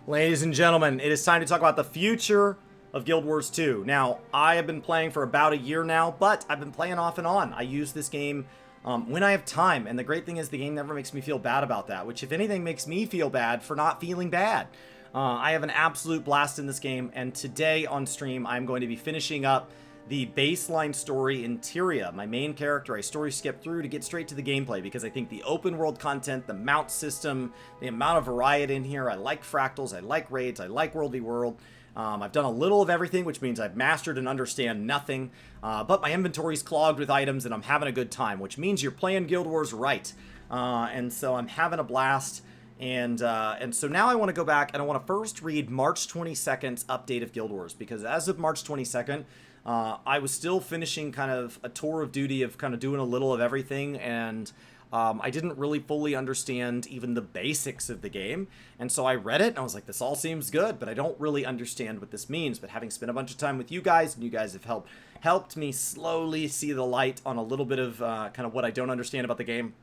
Ladies and gentlemen, it is time to talk about the future of Guild Wars 2. Now, I have been playing for about a year now, but I've been playing off and on. I use this game when I have time, and the great thing is the game never makes me feel bad about that, which if anything makes me feel bad for not feeling bad. I have an absolute blast in this game, and today on stream I'm going to be finishing up the baseline story in Tyria, my main character. I story skip through to get straight to the gameplay because I think the open world content, the mount system, the amount of variety in here, I like fractals, I like raids, I like World v World. I've done a little of everything, which means I've mastered and understand nothing, but my inventory's clogged with items and I'm having a good time, which means you're playing Guild Wars right. And so I'm having a blast. And so now I want to go back and I want to first read March 22nd's update of Guild Wars, because as of March 22nd, I was still finishing kind of a tour of duty of kind of doing a little of everything, and I didn't really fully understand even the basics of the game. And so I read it and I was like, this all seems good, but I don't really understand what this means. But having spent a bunch of time with you guys, and you guys have helped me slowly see the light on a little bit of kind of what I don't understand about the game,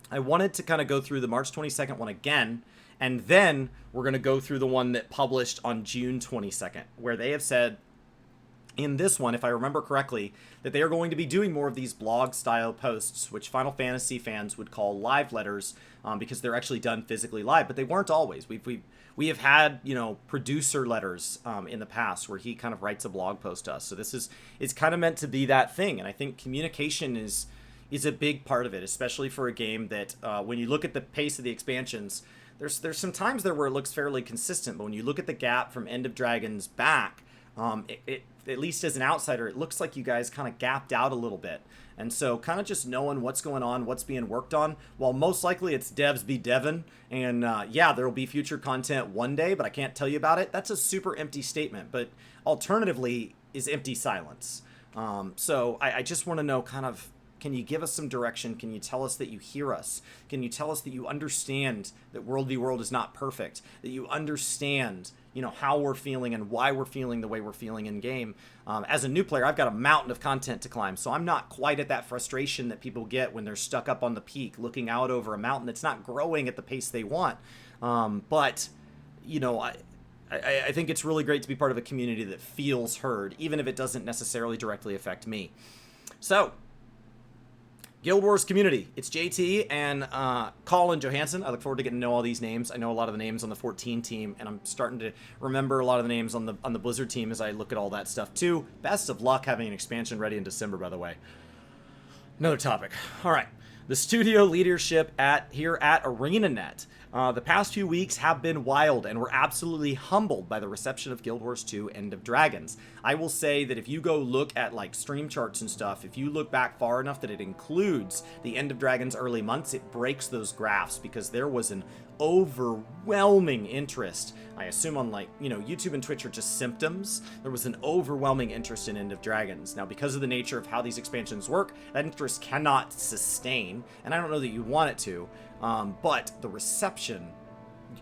I wanted to kind of go through the March 22nd one again, and then we're going to go through the one that published on June 22nd, where they have said in this one, if I remember correctly, that they are going to be doing more of these blog-style posts, which Final Fantasy fans would call live letters, because they're actually done physically live, but they weren't always. We have had, you know, producer letters in the past where he kind of writes a blog post to us. So it's kind of meant to be that thing, and I think communication is a big part of it, especially for a game that, when you look at the pace of the expansions, there's some times there where it looks fairly consistent, but when you look at the gap from End of Dragons back, it at least as an outsider, it looks like you guys kind of gapped out a little bit. And so kind of just knowing what's going on, what's being worked on, while most likely it's devs be devin, and yeah, there will be future content one day, but I can't tell you about it. That's a super empty statement, but alternatively is empty silence. So I just want to know kind of, can you give us some direction? Can you tell us that you hear us? Can you tell us that you understand that World v World is not perfect? That you understand, you know, how we're feeling and why we're feeling the way we're feeling in game. As a new player, I've got a mountain of content to climb, so I'm not quite at that frustration that people get when they're stuck up on the peak looking out over a mountain that's not growing at the pace they want. But, you know, I think it's really great to be part of a community that feels heard, even if it doesn't necessarily directly affect me. So, Guild Wars community. It's JT and Colin Johansson. I look forward to getting to know all these names. I know a lot of the names on the 14 team, and I'm starting to remember a lot of the names on the Blizzard team as I look at all that stuff too. Best of luck having an expansion ready in December, by the way. Another topic. All right. The studio leadership here at ArenaNet. The past few weeks have been wild, and we're absolutely humbled by the reception of Guild Wars 2 End of Dragons. I will say that if you go look at like stream charts and stuff, if you look back far enough that it includes the End of Dragons early months, it breaks those graphs because there was an overwhelming interest. I assume on, like, you know, YouTube and Twitch are just symptoms. There was an overwhelming interest in End of Dragons. Now, because of the nature of how these expansions work, that interest cannot sustain, and I don't know that you want it to, but the reception,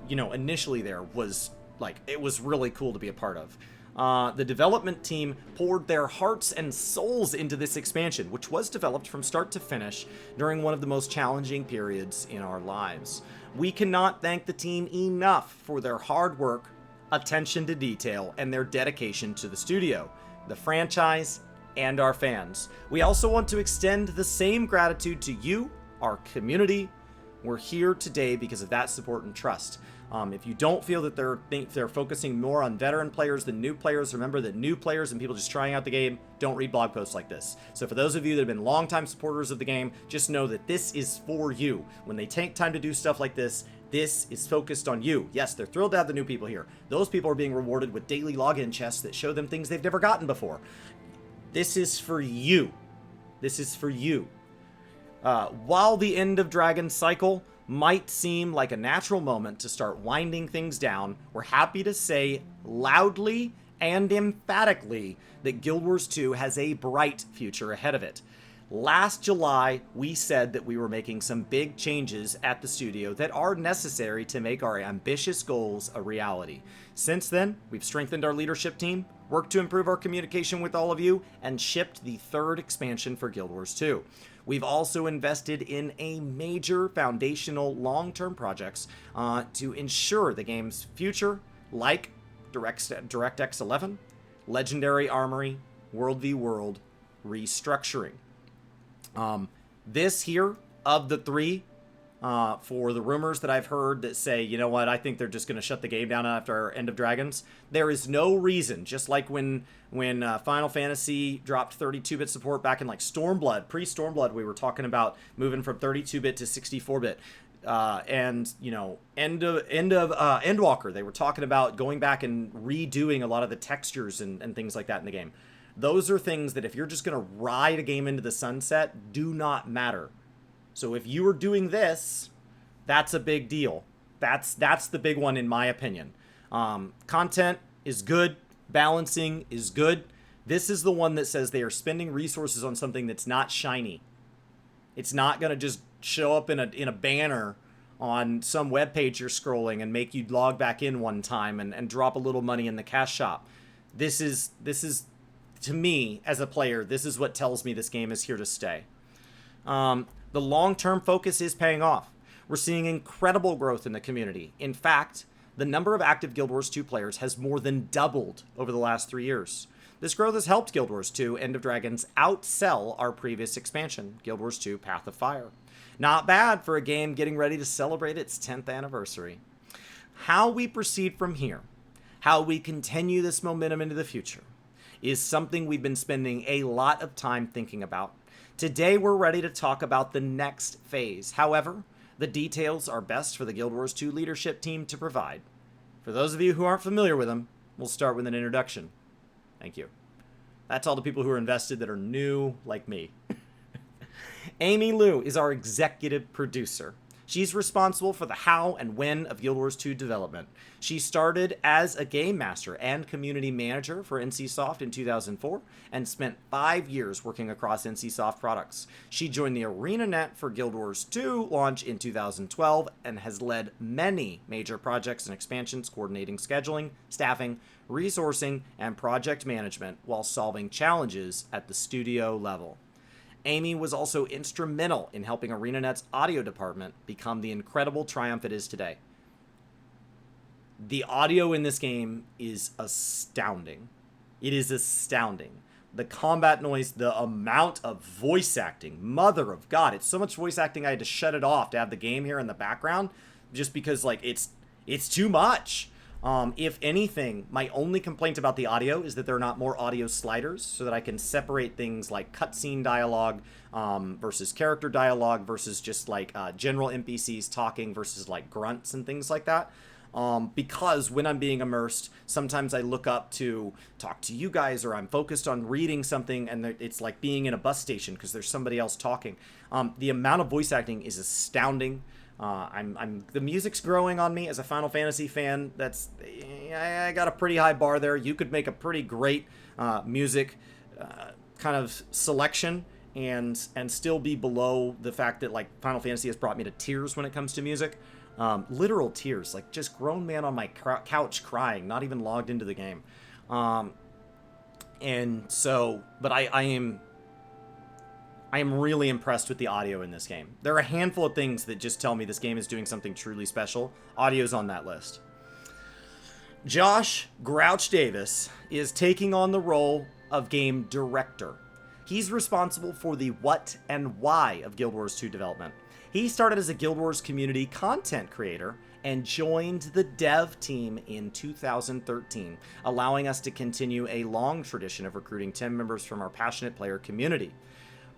you know, initially there was, like, it was really cool to be a part of. The development team poured their hearts and souls into this expansion, which was developed from start to finish during one of the most challenging periods in our lives. We cannot thank the team enough for their hard work, attention to detail, and their dedication to the studio, the franchise, and our fans. We also want to extend the same gratitude to you, our community. We're here today because of that support and trust. If you don't feel that they're focusing more on veteran players than new players, remember that new players and people just trying out the game don't read blog posts like this. So for those of you that have been longtime supporters of the game, just know that this is for you. When they take time to do stuff like this, this is focused on you. Yes, they're thrilled to have the new people here. Those people are being rewarded with daily login chests that show them things they've never gotten before. This is for you. This is for you. While the End of Dragons cycle might seem like a natural moment to start winding things down, we're happy to say loudly and emphatically that Guild Wars 2 has a bright future ahead of it. Last July, we said that we were making some big changes at the studio that are necessary to make our ambitious goals a reality. Since then, we've strengthened our leadership team, worked to improve our communication with all of you, and shipped the third expansion for Guild Wars 2. We've also invested in a major foundational long-term projects to ensure the game's future, like DirectX 11, Legendary Armory, World v World, restructuring. This here, of the three, for the rumors that I've heard that say, you know what, I think they're just going to shut the game down after End of Dragons, there is no reason, just like when Final Fantasy dropped 32-bit support back in like Stormblood, pre-Stormblood, we were talking about moving from 32-bit to 64-bit. And, you know, Endwalker, they were talking about going back and redoing a lot of the textures and things like that in the game. Those are things that if you're just going to ride a game into the sunset, do not matter. So if you are doing this, that's a big deal. That's the big one in my opinion. Content is good. Balancing is good. This is the one that says they are spending resources on something that's not shiny. It's not going to just show up in a banner on some web page you're scrolling and make you log back in one time and drop a little money in the cash shop. This is to me, as a player, this is what tells me this game is here to stay. The long-term focus is paying off. We're seeing incredible growth in the community. In fact, the number of active Guild Wars 2 players has more than doubled over the last 3 years. This growth has helped Guild Wars 2 End of Dragons outsell our previous expansion, Guild Wars 2 Path of Fire. Not bad for a game getting ready to celebrate its 10th anniversary. How we proceed from here, how we continue this momentum into the future, is something we've been spending a lot of time thinking about. Today we're ready to talk about the next phase. However, the details are best for the Guild Wars 2 leadership team to provide. For those of you who aren't familiar with them, we'll start with an introduction. Thank you. That's all the people who are invested that are new like me. Amy Liu is our executive producer. She's responsible for the how and when of Guild Wars 2 development. She started as a game master and community manager for NCSoft in 2004 and spent 5 years working across NCSoft products. She joined the ArenaNet for Guild Wars 2 launch in 2012 and has led many major projects and expansions, coordinating scheduling, staffing, resourcing, and project management while solving challenges at the studio level. Amy was also instrumental in helping ArenaNet's audio department become the incredible triumph it is today. The audio in this game is astounding. It is astounding. The combat noise, the amount of voice acting, mother of God. It's so much voice acting I had to shut it off to have the game here in the background just because like it's too much. If anything, my only complaint about the audio is that there are not more audio sliders so that I can separate things like cutscene dialogue versus character dialogue versus just like general NPCs talking versus like grunts and things like that. Because when I'm being immersed, sometimes I look up to talk to you guys or I'm focused on reading something and it's like being in a bus station because there's somebody else talking. The amount of voice acting is astounding. The music's growing on me as a Final Fantasy fan. I got a pretty high bar there. You could make a pretty great music kind of selection and still be below the fact that like Final Fantasy has brought me to tears when it comes to music. Literal tears, like just grown man on my couch crying, not even logged into the game. And so, but I am really impressed with the audio in this game. There are a handful of things that just tell me this game is doing something truly special. Audio's on that list. Josh Grouch Davis is taking on the role of game director. He's responsible for the what and why of Guild Wars 2 development. He started as a Guild Wars community content creator and joined the dev team in 2013, allowing us to continue a long tradition of recruiting team members from our passionate player community.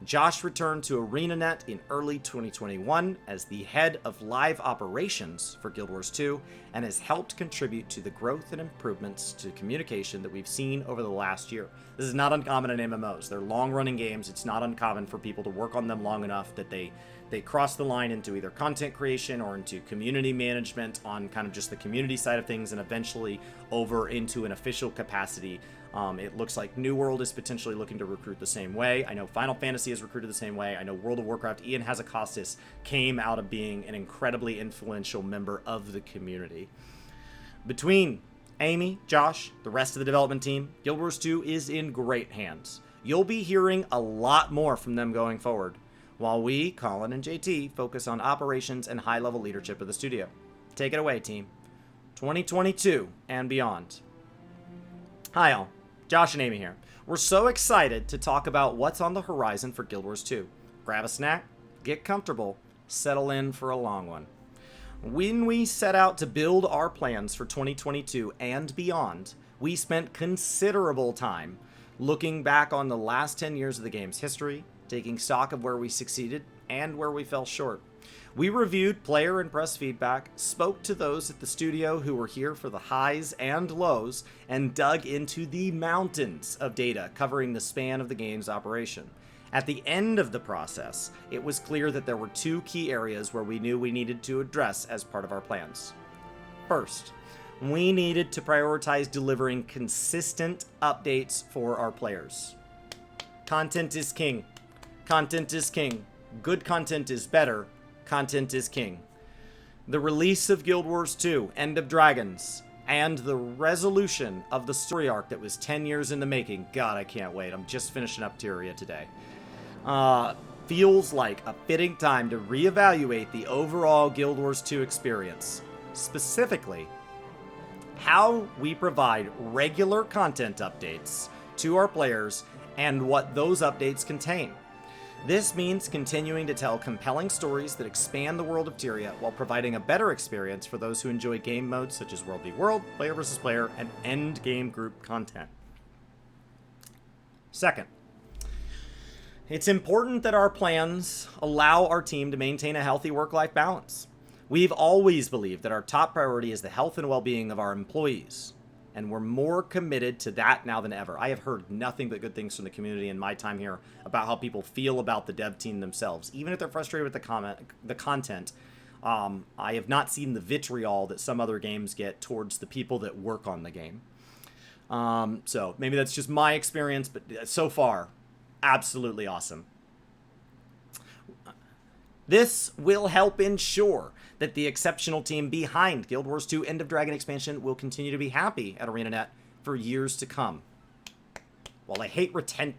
Josh returned to ArenaNet in early 2021 as the head of live operations for Guild Wars 2 and has helped contribute to the growth and improvements to communication that we've seen over the last year. This is not uncommon in MMOs. They're long-running games. It's not uncommon for people to work on them long enough that they cross the line into either content creation or into community management on kind of just the community side of things and eventually over into an official capacity. It looks like New World is potentially looking to recruit the same way. I know Final Fantasy is recruited the same way. I know World of Warcraft, Ian Hazakostas came out of being an incredibly influential member of the community. Between Amy, Josh, the rest of the development team, Guild Wars 2 is in great hands. You'll be hearing a lot more from them going forward. while we, Colin and JT, focus on operations and high-level leadership of the studio. Take it away, team. 2022 and beyond. Hi all, Josh and Amy here. We're so excited to talk about what's on the horizon for Guild Wars 2. Grab a snack, get comfortable, settle in for a long one. When we set out to build our plans for 2022 and beyond, we spent considerable time looking back on the last 10 years of the game's history, taking stock of where we succeeded and where we fell short. We reviewed player and press feedback, spoke to those at the studio who were here for the highs and lows, and dug into the mountains of data covering the span of the game's operation. At the end of the process, it was clear that there were two key areas where we knew we needed to address as part of our plans. First, we needed to prioritize delivering consistent updates for our players. Content is king. Content is king. Good content is better. Content is king. The release of Guild Wars 2, End of Dragons, and the resolution of the story arc that was 10 years in the making. God, I can't wait. I'm just finishing up Tyria today. Feels like a fitting time to reevaluate the overall Guild Wars 2 experience. Specifically, how we provide regular content updates to our players and what those updates contain. This means continuing to tell compelling stories that expand the world of Tyria while providing a better experience for those who enjoy game modes such as World v. World, Player vs. Player, and endgame group content. Second, it's important that our plans allow our team to maintain a healthy work-life balance. We've always believed that our top priority is the health and well-being of our employees, and we're more committed to that now than ever. I have heard nothing but good things from the community in my time here about how people feel about the dev team themselves. Even if they're frustrated with the content, I have not seen the vitriol that some other games get towards the people that work on the game. So maybe that's just my experience, but so far, absolutely awesome. This will help ensure that the exceptional team behind Guild Wars 2 End of Dragon expansion will continue to be happy at ArenaNet for years to come. While I hate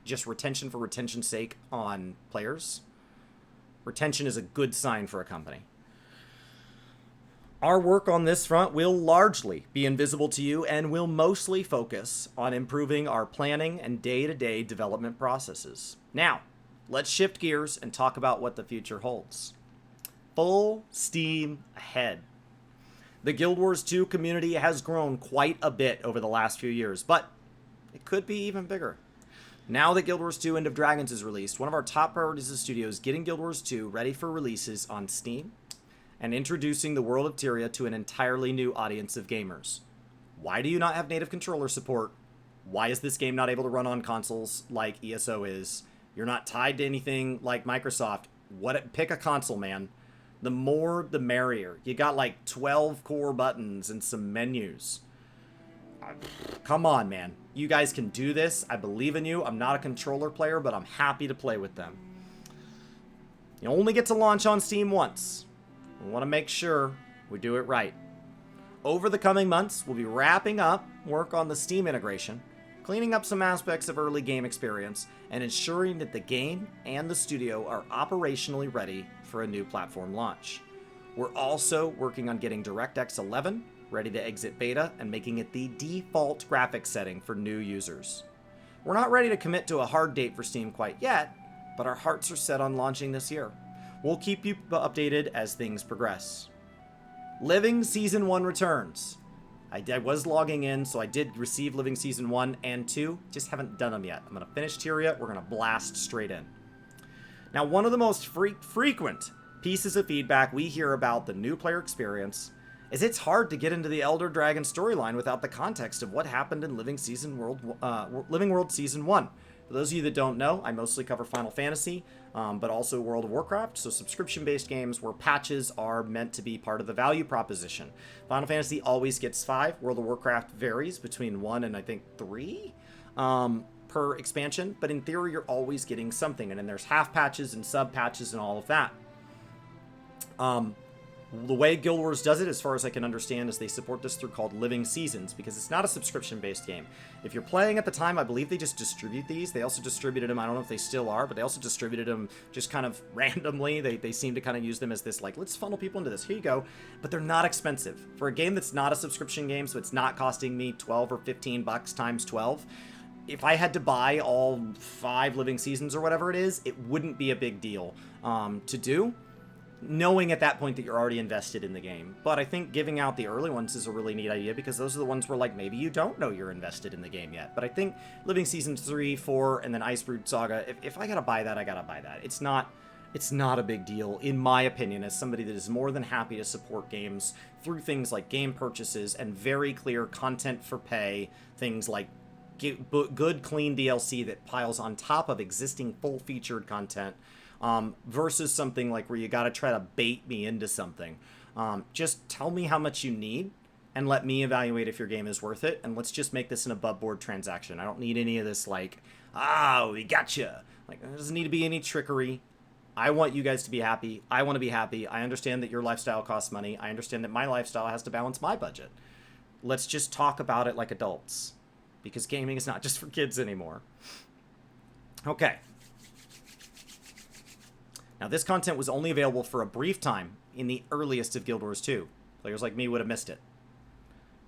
just retention for retention's sake on players, retention is a good sign for a company. Our work on this front will largely be invisible to you and will mostly focus on improving our planning and day-to-day development processes. Now, let's shift gears and talk about what the future holds. Full steam ahead. The Guild Wars 2 community has grown quite a bit over the last few years, but it could be even bigger. Now that Guild Wars 2 End of Dragons is released, one of our top priorities as a studio is getting Guild Wars 2 ready for releases on Steam and introducing the world of Tyria to an entirely new audience of gamers. Why do you not have native controller support? Why is this game not able to run on consoles like ESO is? You're not tied to anything like Microsoft. Pick a console, man. The more, the merrier. You got like 12 core buttons and some menus. Come on, man. You guys can do this. I believe in you. I'm not a controller player, but I'm happy to play with them. You only get to launch on Steam once. We want to make sure we do it right. Over the coming months, we'll be wrapping up work on the Steam integration, cleaning up some aspects of early game experience, and ensuring that the game and the studio are operationally ready for a new platform launch. We're also working on getting DirectX 11 ready to exit beta and making it the default graphics setting for new users. We're not ready to commit to a hard date for Steam quite yet, but our hearts are set on launching this year. We'll keep you updated as things progress. Living Season 1 returns. I was logging in, so I did receive Living Season 1 and 2. Just haven't done them yet. I'm going to finish Tyria. We're going to blast straight in. Now, one of the most frequent pieces of feedback we hear about the new player experience is it's hard to get into the Elder Dragon storyline without the context of what happened in Living World Season 1. For those of you that don't know, I mostly cover Final Fantasy, but also World of Warcraft, so subscription-based games where patches are meant to be part of the value proposition. Final Fantasy always gets 5. World of Warcraft varies between 1 and I think 3 per expansion, but in theory you're always getting something, and then there's half patches and sub patches and all of that. The way Guild Wars does it, as far as I can understand, is they support this through called Living Seasons, because it's not a subscription-based game. If you're playing at the time, I believe they just distribute these. They also distributed them, I don't know if they still are, but they also distributed them just kind of randomly. They seem to kind of use them as this, like, let's funnel people into this. Here you go. But they're not expensive. For a game that's not a subscription game, so it's not costing me 12 or 15 bucks times 12, if I had to buy all 5 Living Seasons or whatever it is, it wouldn't be a big deal to do, knowing at that point that you're already invested in the game. But I think giving out the early ones is a really neat idea, because those are the ones where, like, maybe you don't know you're invested in the game yet. But I think Living Seasons 3, 4, and then Icebrood Saga, if I gotta buy that, I gotta buy that. It's not a big deal, in my opinion, as somebody that is more than happy to support games through things like game purchases and very clear content for pay, things like good, clean DLC that piles on top of existing full-featured content, versus something like where you gotta try to bait me into something. Just tell me how much you need, and let me evaluate if your game is worth it, and let's just make this an above-board transaction. I don't need any of this, like, we gotcha. Like, there doesn't need to be any trickery. I want you guys to be happy. I want to be happy. I understand that your lifestyle costs money. I understand that my lifestyle has to balance my budget. Let's just talk about it like adults, because gaming is not just for kids anymore. Okay. Now, this content was only available for a brief time in the earliest of Guild Wars 2. Players like me would have missed it.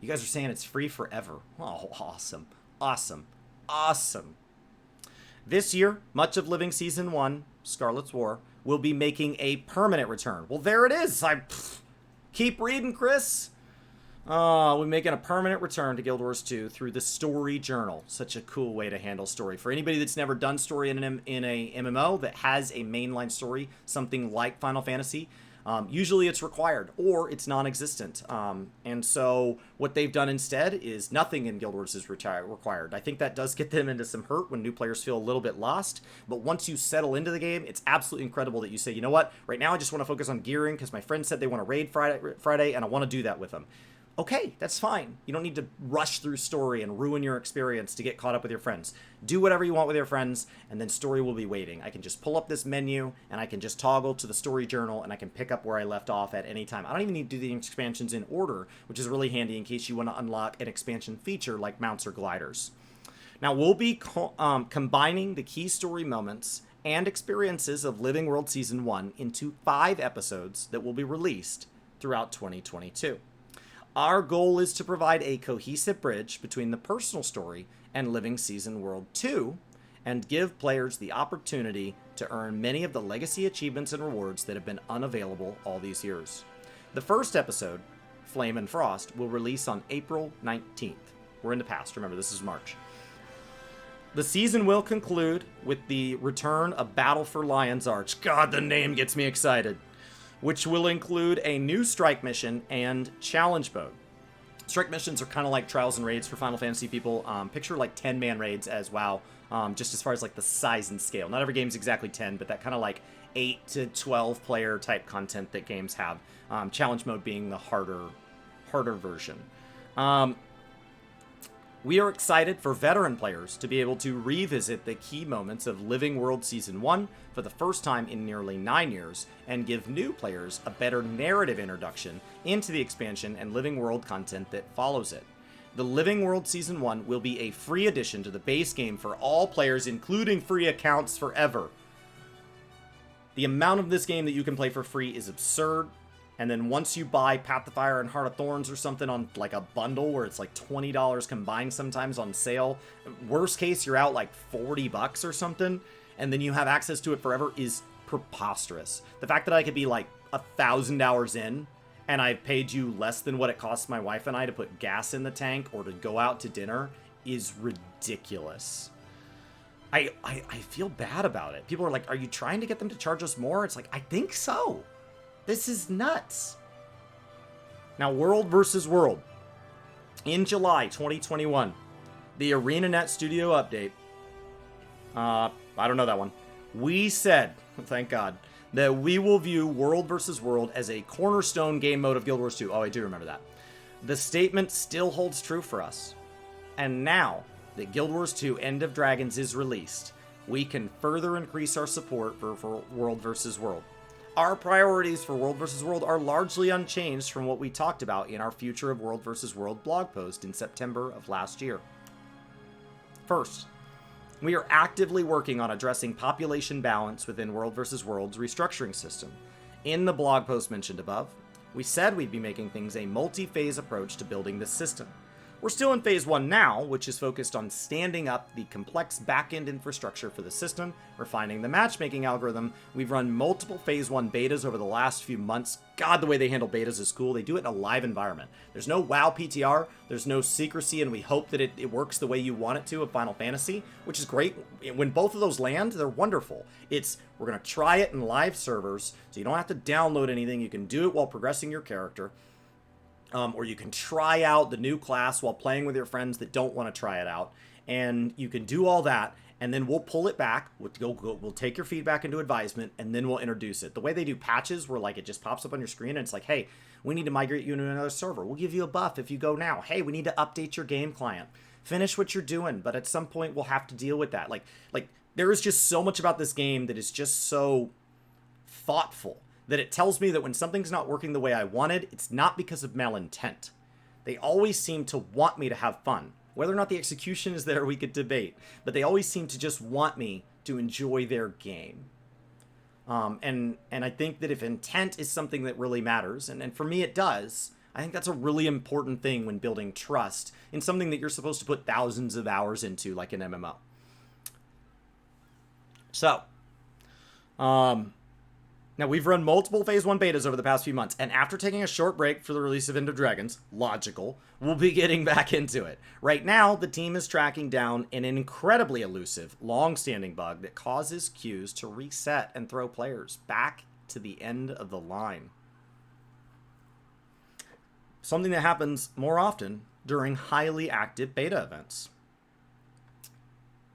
You guys are saying it's free forever. Oh, awesome. Awesome. Awesome. This year, much of Living Season 1, Scarlet's War, will be making a permanent return. Well, there it is. Keep reading, Chris. We're making a permanent return to Guild Wars 2 through the Story Journal. Such a cool way to handle story. For anybody that's never done story in a MMO that has a mainline story, something like Final Fantasy, usually it's required, or it's non-existent. And so what they've done instead is nothing in Guild Wars is required. I think that does get them into some hurt when new players feel a little bit lost. But once you settle into the game, it's absolutely incredible that you say, you know what, right now I just want to focus on gearing because my friend said they want to raid Friday, and I want to do that with them. Okay, that's fine. You don't need to rush through story and ruin your experience to get caught up with your friends. Do whatever you want with your friends, and then story will be waiting. I can just pull up this menu, and I can just toggle to the story journal, and I can pick up where I left off at any time. I don't even need to do the expansions in order, which is really handy in case you want to unlock an expansion feature like mounts or gliders. Now, we'll be combining the key story moments and experiences of Living World Season 1 into 5 episodes that will be released throughout 2022. Our goal is to provide a cohesive bridge between the personal story and Living Season World 2, and give players the opportunity to earn many of the legacy achievements and rewards that have been unavailable all these years. The first episode, Flame and Frost, will release on April 19th. We're in the past, remember this is March. The season will conclude with the return of Battle for Lion's Arch. God, the name gets me excited. Which will include a new strike mission and challenge mode. Strike missions are kind of like trials and raids for Final Fantasy people. Picture like 10-man raids as WoW, just as far as like the size and scale. Not every game's exactly 10, but that kind of like 8 to 12 player type content that games have. Challenge mode being the harder version. We are excited for veteran players to be able to revisit the key moments of Living World Season 1 for the first time in nearly 9 years, and give new players a better narrative introduction into the expansion and Living World content that follows it. The Living World Season 1 will be a free addition to the base game for all players, including free accounts forever. The amount of this game that you can play for free is absurd. And then once you buy Path of Fire and Heart of Thorns or something on like a bundle where it's like $20 combined sometimes on sale, worst case you're out like $40 or something, and then you have access to it forever is preposterous. The fact that I could be like 1,000 hours in and I paid you less than what it costs my wife and I to put gas in the tank or to go out to dinner is ridiculous. I feel bad about it. People are like, are you trying to get them to charge us more? It's like, I think so. This is nuts. Now, World vs. World. In July 2021, the ArenaNet Studio update. I don't know that one. We said, thank God, that we will view World vs. World as a cornerstone game mode of Guild Wars 2. Oh, I do remember that. The statement still holds true for us. And now that Guild Wars 2 End of Dragons is released, we can further increase our support for World vs. World. our priorities for World vs. World are largely unchanged from what we talked about in our Future of World vs. World blog post in September of last year. First, we are actively working on addressing population balance within World vs. World's restructuring system. In the blog post mentioned above, we said we'd be making things a multi-phase approach to building this system. We're still in phase 1 now, which is focused on standing up the complex back-end infrastructure for the system, refining the matchmaking algorithm. We've run multiple phase 1 betas over the last few months. God, the way they handle betas is cool. They do it in a live environment. There's no WoW PTR, there's no secrecy, and we hope that it works the way you want it to of Final Fantasy, which is great. When both of those land, they're wonderful. We're going to try it in live servers, so you don't have to download anything. You can do it while progressing your character. Or you can try out the new class while playing with your friends that don't want to try it out. And you can do all that, and then we'll pull it back. We'll take your feedback into advisement, and then we'll introduce it. The way they do patches, where like it just pops up on your screen, and it's like, hey, we need to migrate you into another server. We'll give you a buff if you go now. Hey, we need to update your game client. Finish what you're doing, but at some point we'll have to deal with that. Like there is just so much about this game that is just so thoughtful, that it tells me that when something's not working the way I wanted, it's not because of malintent. They always seem to want me to have fun. Whether or not the execution is there, we could debate. But they always seem to just want me to enjoy their game. And I think that if intent is something that really matters, and for me it does, I think that's a really important thing when building trust in something that you're supposed to put thousands of hours into, like an MMO. So, now, we've run multiple Phase 1 betas over the past few months, and after taking a short break for the release of End of Dragons, logical, we'll be getting back into it. Right now, the team is tracking down an incredibly elusive, long-standing bug that causes queues to reset and throw players back to the end of the line. Something that happens more often during highly active beta events.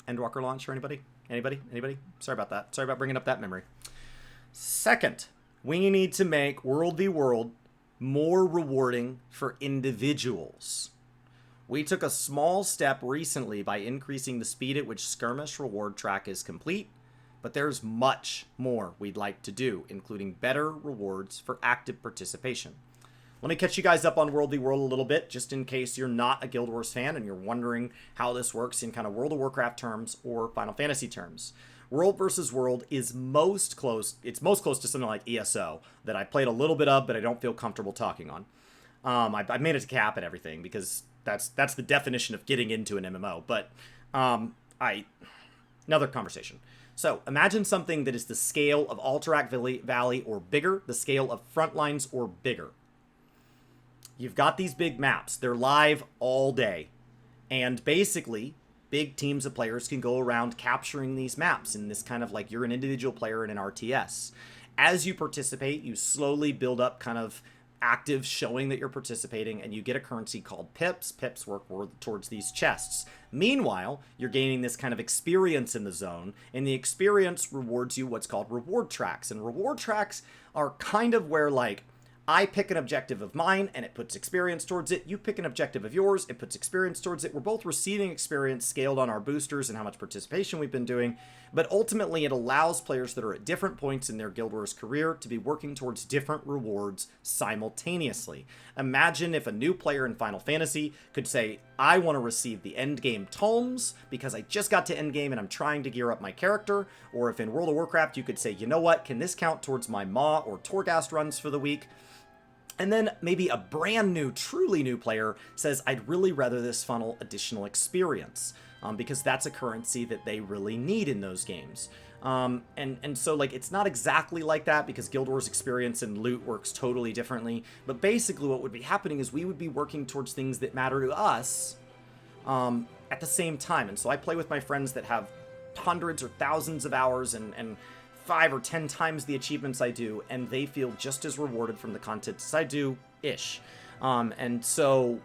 Endwalker launch for anybody? Anybody? Sorry about that. Sorry about bringing up that memory. Second, we need to make World v. World more rewarding for individuals. We took a small step recently by increasing the speed at which Skirmish reward track is complete, but there's much more we'd like to do, including better rewards for active participation. Let me catch you guys up on World v. World a little bit, just in case you're not a Guild Wars fan and you're wondering how this works in kind of World of Warcraft terms or Final Fantasy terms. World vs. World is most close to something like ESO, that I played a little bit of, but I don't feel comfortable talking on. I made it to cap and everything, because that's the definition of getting into an MMO, but another conversation. So, imagine something that is the scale of Alterac Valley or bigger, the scale of Frontlines or bigger. You've got these big maps. They're live all day. And basically, big teams of players can go around capturing these maps in this kind of like you're an individual player in an RTS. As you participate, you slowly build up kind of active showing that you're participating, and you get a currency called pips. Pips work towards these chests. Meanwhile, you're gaining this kind of experience in the zone, and the experience rewards you what's called reward tracks. And reward tracks are kind of where, like, I pick an objective of mine, and it puts experience towards it. You pick an objective of yours, it puts experience towards it. We're both receiving experience scaled on our boosters and how much participation we've been doing. But ultimately, it allows players that are at different points in their Guild Wars career to be working towards different rewards simultaneously. Imagine if a new player in Final Fantasy could say, I want to receive the endgame tomes because I just got to endgame and I'm trying to gear up my character. Or if in World of Warcraft, you could say, you know what, can this count towards my Maw or Torghast runs for the week? And then maybe a brand new, truly new player says, I'd really rather this funnel additional experience, because that's a currency that they really need in those games. And so, like, it's not exactly like that, because Guild Wars experience and loot works totally differently. But basically what would be happening is we would be working towards things that matter to us at the same time. And so I play with my friends that have hundreds or thousands of hours and 5 or 10 times the achievements I do, and they feel just as rewarded from the content as I do-ish. And so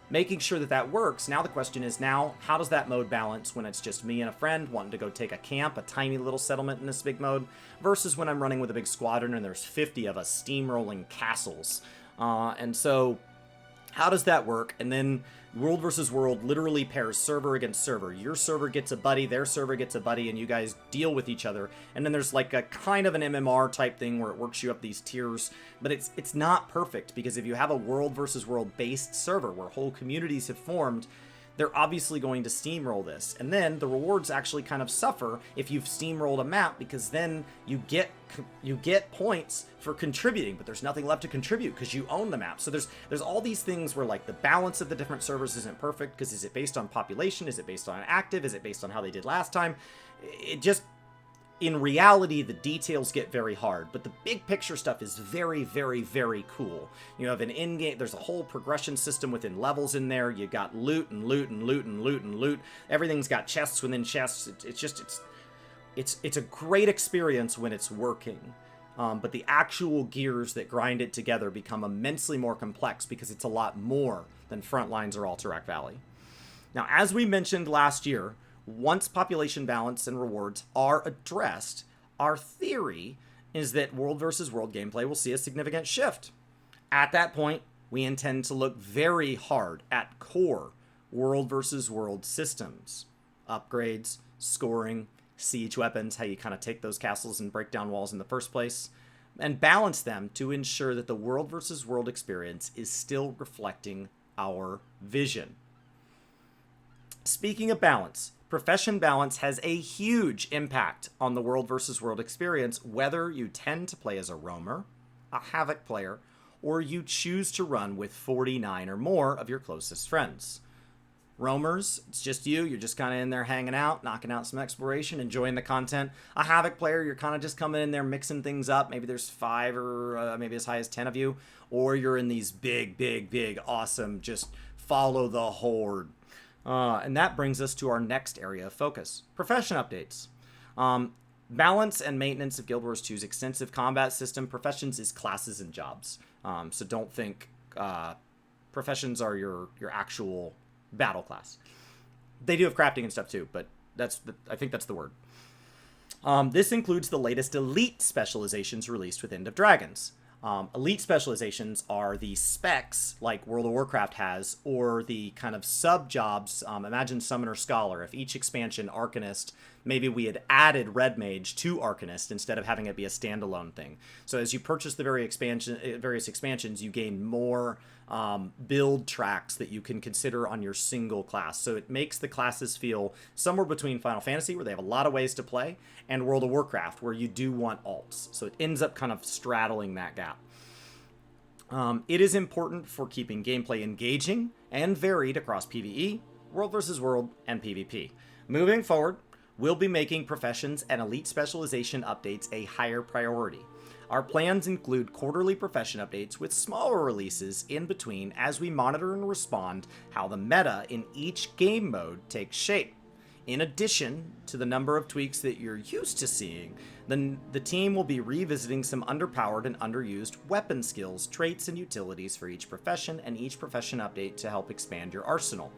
making sure that that works, now the question is, now, how does that mode balance when it's just me and a friend wanting to go take a camp, a tiny little settlement in this big mode, versus when I'm running with a big squadron and there's 50 of us steamrolling castles? And so How does that work? And then world versus world literally pairs server against server. Your server gets a buddy, their server gets a buddy, and you guys deal with each other. And then there's like a kind of an MMR type thing where it works you up these tiers, but it's not perfect, because if you have a world versus world based server where whole communities have formed, they're obviously going to steamroll this. And then the rewards actually kind of suffer if you've steamrolled a map, because then you get points for contributing, but there's nothing left to contribute because you own the map. So there's all these things where like the balance of the different servers isn't perfect, because is it based on population? Is it based on active? Is it based on how they did last time? It just, in reality, the details get very hard, but the big picture stuff is very, very, very cool. You have an in-game, there's a whole progression system within levels in there. You got loot and loot and loot and loot and loot. Everything's got chests within chests. It's a great experience when it's working. But the actual gears that grind it together become immensely more complex, because it's a lot more than Frontlines or Alterac Valley. Now, as we mentioned last year, once population balance and rewards are addressed, our theory is that world versus world gameplay will see a significant shift. At that point, we intend to look very hard at core world versus world systems. Upgrades, scoring, siege weapons, how you kind of take those castles and break down walls in the first place, and balance them to ensure that the world versus world experience is still reflecting our vision. Speaking of balance, profession balance has a huge impact on the world versus world experience, whether you tend to play as a roamer, a havoc player, or you choose to run with 49 or more of your closest friends. Roamers, it's just you. You're just kind of in there hanging out, knocking out some exploration, enjoying the content. A havoc player, you're kind of just coming in there, mixing things up. Maybe there's 5 or maybe as high as 10 of you. Or you're in these big, big, big, awesome, just follow the horde. And that brings us to our next area of focus, profession updates. Balance and maintenance of Guild Wars 2's extensive combat system. Professions is classes and jobs. So don't think professions are your actual battle class. They do have crafting and stuff too, but I think that's the word. This includes the latest elite specializations released with End of Dragons. Elite specializations are the specs like World of Warcraft has, or the kind of sub-jobs. Imagine Summoner Scholar. If each expansion, Arcanist, maybe we had added Red Mage to Arcanist instead of having it be a standalone thing. So as you purchase the various expansions, you gain more build tracks that you can consider on your single class. So it makes the classes feel somewhere between Final Fantasy, where they have a lot of ways to play, and World of Warcraft, where you do want alts. So it ends up kind of straddling that gap. It is important for keeping gameplay engaging and varied across PvE, World vs. World, and PvP. Moving forward, we'll be making professions and elite specialization updates a higher priority. Our plans include quarterly profession updates with smaller releases in between, as we monitor and respond how the meta in each game mode takes shape. In addition to the number of tweaks that you're used to seeing, the team will be revisiting some underpowered and underused weapon skills, traits, and utilities for each profession, and each profession update to help expand your arsenal.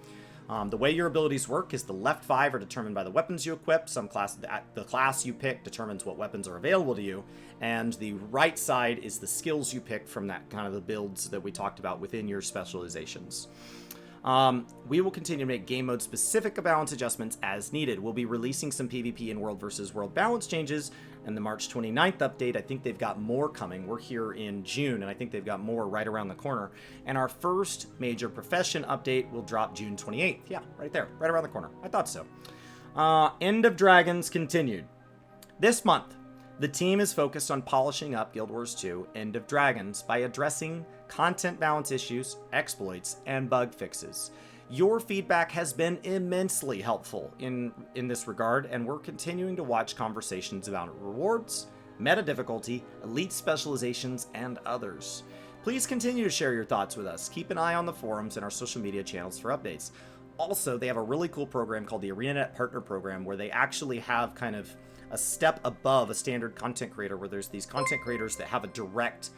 The way your abilities work is the left 5 are determined by the weapons you equip. The class you pick determines what weapons are available to you, and the right side is the skills you pick from that kind of the builds that we talked about within your specializations. We will continue to make game mode specific balance adjustments as needed. We'll be releasing some PvP and World versus World balance changes, and the March 29th update, I think they've got more coming. We're here in June, and I think they've got more right around the corner. And our first major profession update will drop June 28th. Yeah, right there, right around the corner. I thought so. End of Dragons continued. This month, the team is focused on polishing up Guild Wars 2 End of Dragons by addressing content balance issues, exploits, and bug fixes. Your feedback has been immensely helpful in this regard, and we're continuing to watch conversations about rewards, meta difficulty, elite specializations, and others. Please continue to share your thoughts with us. Keep an eye on the forums and our social media channels for updates. Also, they have a really cool program called the ArenaNet Partner Program, where they actually have kind of a step above a standard content creator, where there's these content creators that have a direct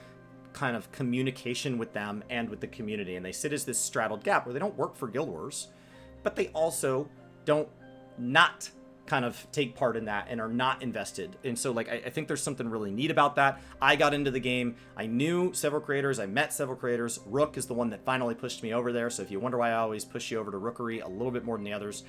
kind of communication with them and with the community, and they sit as this straddled gap where they don't work for Guild Wars, but they also don't not kind of take part in that and are not invested. And so like I think there's something really neat about that. I got into the game. I knew several creators. I met several creators. Rook is the one that finally pushed me over there. So if you wonder why I always push you over to Rookery a little bit more than the others,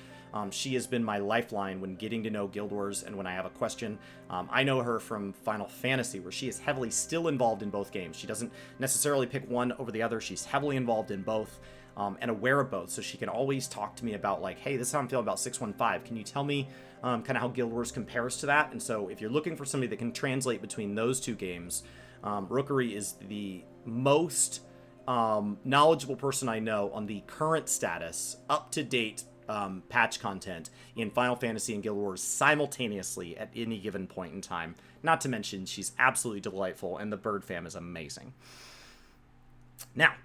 she has been my lifeline when getting to know Guild Wars and when I have a question. I know her from Final Fantasy, where she is heavily still involved in both games. She doesn't necessarily pick one over the other. She's heavily involved in both. And aware of both, so she can always talk to me about like, hey, this is how I'm feeling about 615. Can you tell me kind of how Guild Wars compares to that? And so if you're looking for somebody that can translate between those two games, Rookery is the most knowledgeable person I know on the current status, up-to-date patch content in Final Fantasy and Guild Wars simultaneously at any given point in time. Not to mention, she's absolutely delightful, and the Bird fam is amazing. Now,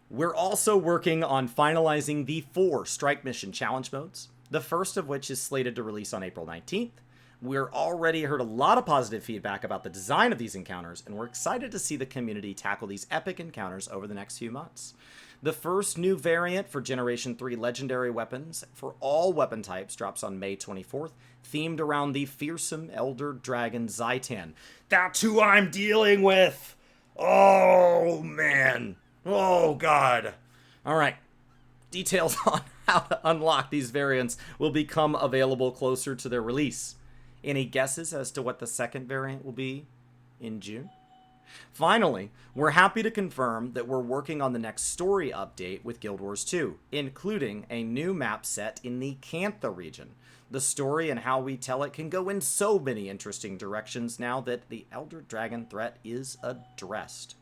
we're also working on finalizing the 4 Strike Mission challenge modes, the first of which is slated to release on April 19th. We're already heard a lot of positive feedback about the design of these encounters, and we're excited to see the community tackle these epic encounters over the next few months. The first new variant for Generation 3 legendary weapons for all weapon types drops on May 24th, themed around the fearsome Elder Dragon Zaitan. That's who I'm dealing with! Oh, man. Oh, God. All right. Details on how to unlock these variants will become available closer to their release. Any guesses as to what the second variant will be in June? Finally, we're happy to confirm that we're working on the next story update with Guild Wars 2, including a new map set in the Cantha region. The story and how we tell it can go in so many interesting directions now that the Elder Dragon threat is addressed.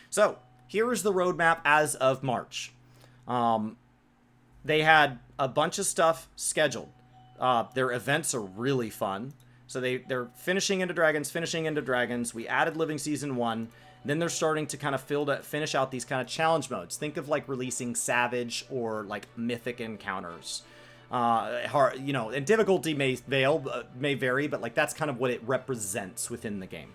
So, here is the roadmap as of March. They had a bunch of stuff scheduled. Their events are really fun. So they're finishing into Dragons. We added Living Season 1. Then they're starting to kind of finish out these kind of challenge modes. Think of like releasing Savage or like Mythic encounters. And difficulty may vary, but like that's kind of what it represents within the game.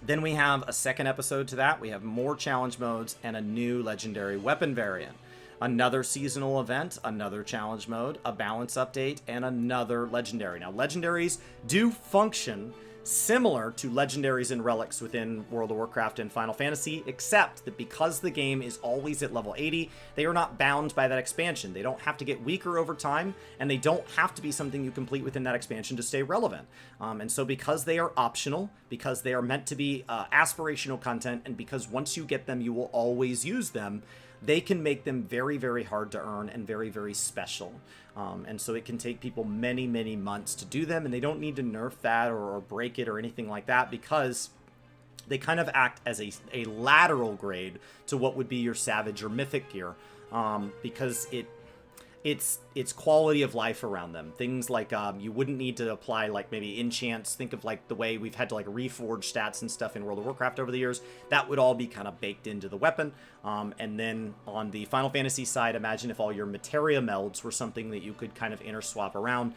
Then we have a second episode to that. We have more challenge modes and a new legendary weapon variant. Another seasonal event, another challenge mode, a balance update, and another legendary. Now, legendaries do function similar to legendaries and relics within World of Warcraft and Final Fantasy, except that because the game is always at level 80, they are not bound by that expansion. They don't have to get weaker over time, and they don't have to be something you complete within that expansion to stay relevant. And so because they are optional, because they are meant to be aspirational content, and because once you get them, you will always use them, they can make them very, very hard to earn and very, very special. And so it can take people many, many months to do them, and they don't need to nerf that or break it or anything like that, because they kind of act as a lateral grade to what would be your Savage or Mythic gear, because it's quality of life around them. Things like you wouldn't need to apply like maybe enchants. Think of like the way we've had to like reforge stats and stuff in World of Warcraft over the years. That would all be kind of baked into the weapon. And then on the Final Fantasy side, imagine if all your materia melds were something that you could kind of interswap around.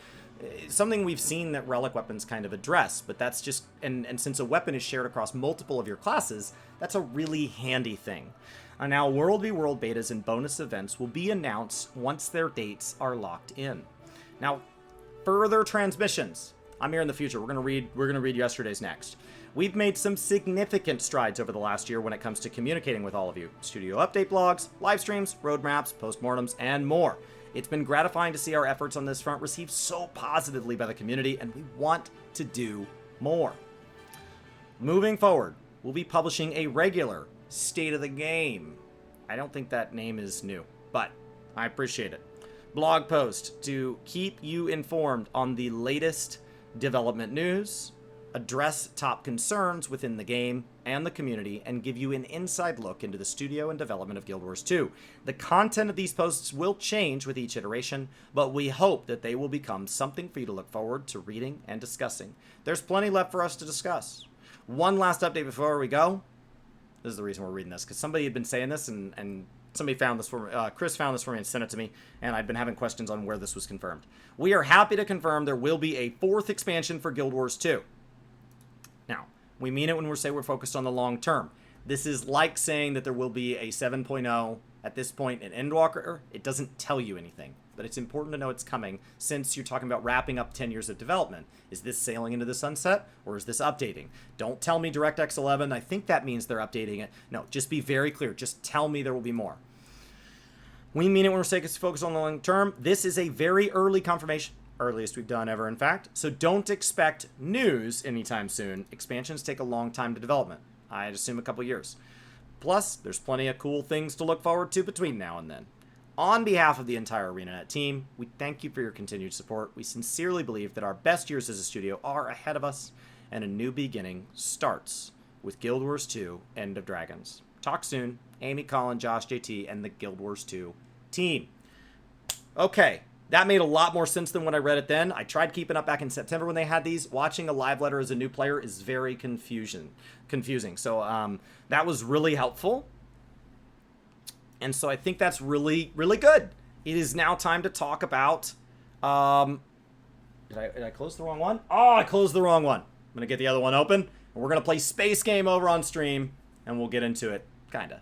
Something we've seen that relic weapons kind of address, but that's just, and since a weapon is shared across multiple of your classes, that's a really handy thing. Now, World v. World betas and bonus events will be announced once their dates are locked in. Now, further transmissions. I'm here in the future. We're gonna read yesterday's next. We've made some significant strides over the last year when it comes to communicating with all of you. Studio update blogs, live streams, roadmaps, postmortems, and more. It's been gratifying to see our efforts on this front received so positively by the community, and we want to do more. Moving forward, we'll be publishing a regular State of the Game. I don't think that name is new, but I appreciate it. Blog post to keep you informed on the latest development news, address top concerns within the game and the community, and give you an inside look into the studio and development of Guild Wars 2. The content of these posts will change with each iteration, but we hope that they will become something for you to look forward to reading and discussing. There's plenty left for us to discuss. One last update before we go. This is the reason we're reading this, because somebody had been saying this, and somebody found this for me. Chris found this for me and sent it to me, and I'd been having questions on where this was confirmed. We are happy to confirm there will be a 4th expansion for Guild Wars 2. Now, we mean it when we say we're focused on the long term. This is like saying that there will be a 7.0 at this point in Endwalker. It doesn't tell you anything. but it's important to know it's coming since you're talking about wrapping up 10 years of development. Is this sailing into the sunset, or is this updating? Don't tell me DirectX 11. I think that means they're updating it. No, just be very clear. Just tell me there will be more. We mean it when we're saying it's focused on the long term. This is a very early confirmation. Earliest we've done ever, in fact. So don't expect news anytime soon. Expansions take a long time to development. I'd assume a couple years. Plus, there's plenty of cool things to look forward to between now and then. On behalf of the entire ArenaNet team, we thank you for your continued support. We sincerely believe that our best years as a studio are ahead of us, and a new beginning starts with Guild Wars 2 End of Dragons. Talk soon. Amy, Colin, Josh, JT, and the Guild Wars 2 team. Okay, that made a lot more sense than when I read it then. I tried keeping up back in September when they had these. Watching a live letter as a new player is very confusing. So that was really helpful. And so I think that's really, really good. It is now time to talk about... Did I close the wrong one? Oh, I closed the wrong one. I'm going to get the other one open. And we're going to play Space Game over on stream. And we'll get into it. Kinda.